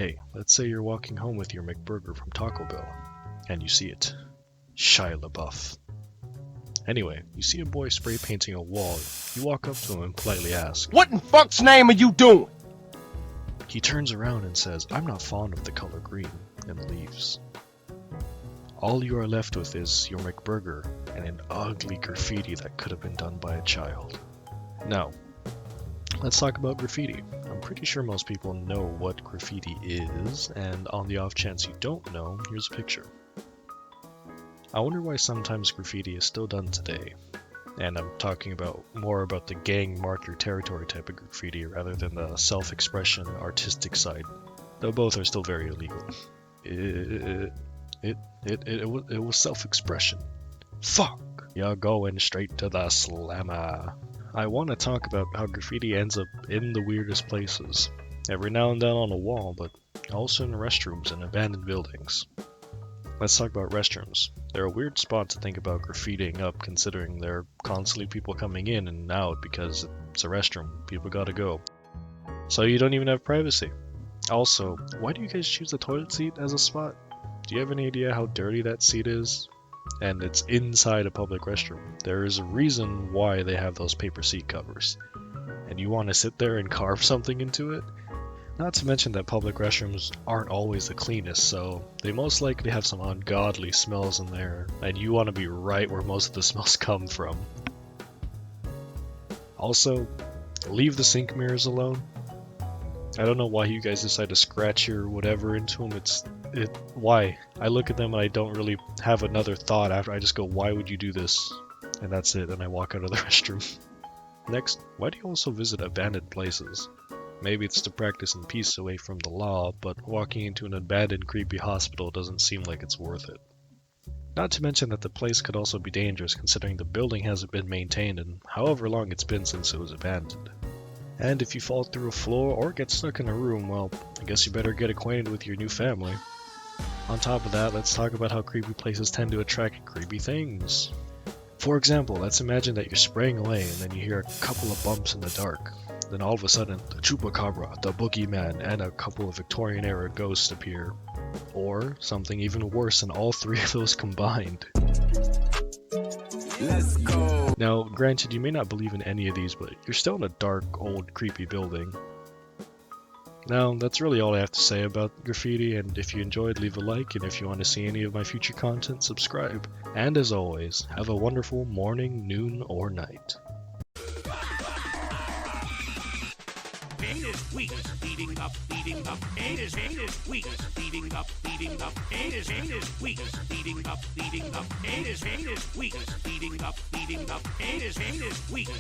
Hey, let's say you're walking home with your McBurger from Taco Bell, and you see it. Shia LaBeouf. Anyway, you see a boy spray painting a wall. You walk up to him and politely ask, "What in fuck's name are you doing?" He turns around and says, "I'm not fond of the color green," and leaves. All you are left with is your McBurger and an ugly graffiti that could have been done by a child. Now, let's talk about graffiti. I'm pretty sure most people know what graffiti is, and on the off chance you don't know, here's a picture. I wonder why sometimes graffiti is still done today. And I'm talking more about the gang mark your territory type of graffiti rather than the self-expression artistic side, though both are still very illegal. It was self-expression. Fuck! You're going straight to the slammer. I want to talk about how graffiti ends up in the weirdest places. Every now and then on a wall, but also in restrooms and abandoned buildings. Let's talk about restrooms. They're a weird spot to think about graffitiing up considering there are constantly people coming in and out because it's a restroom. People gotta go. So you don't even have privacy. Also, why do you guys choose the toilet seat as a spot? Do you have any idea how dirty that seat is? And it's inside a public restroom. There is a reason why they have those paper seat covers. And you want to sit there and carve something into it? Not to mention that public restrooms aren't always the cleanest, so they most likely have some ungodly smells in there, and you want to be right where most of the smells come from. Also, leave the sink mirrors alone. I don't know why you guys decide to scratch your whatever into them. Why? I look at them and I don't really have another thought after. I just go, why would you do this? And that's it, and I walk out of the restroom. Next, why do you also visit abandoned places? Maybe it's to practice in peace away from the law, but walking into an abandoned creepy hospital doesn't seem like it's worth it. Not to mention that the place could also be dangerous considering the building hasn't been maintained in however long it's been since it was abandoned. And if you fall through a floor or get stuck in a room, well, I guess you better get acquainted with your new family. On top of that, let's talk about how creepy places tend to attract creepy things. For example, let's imagine that you're spraying away and then you hear a couple of bumps in the dark. Then all of a sudden, the chupacabra, the boogeyman, and a couple of Victorian-era ghosts appear. Or something even worse than all three of those combined. Let's go. Now, granted, you may not believe in any of these, but you're still in a dark, old, creepy building. Now, that's really all I have to say about graffiti, and if you enjoyed, leave a like, and if you want to see any of my future content, subscribe. And as always, have a wonderful morning, noon, or night. Pain is weak, speeding up, pain is weak, speeding up, pain is weak, speeding up, pain is weak, speeding up, pain is weak.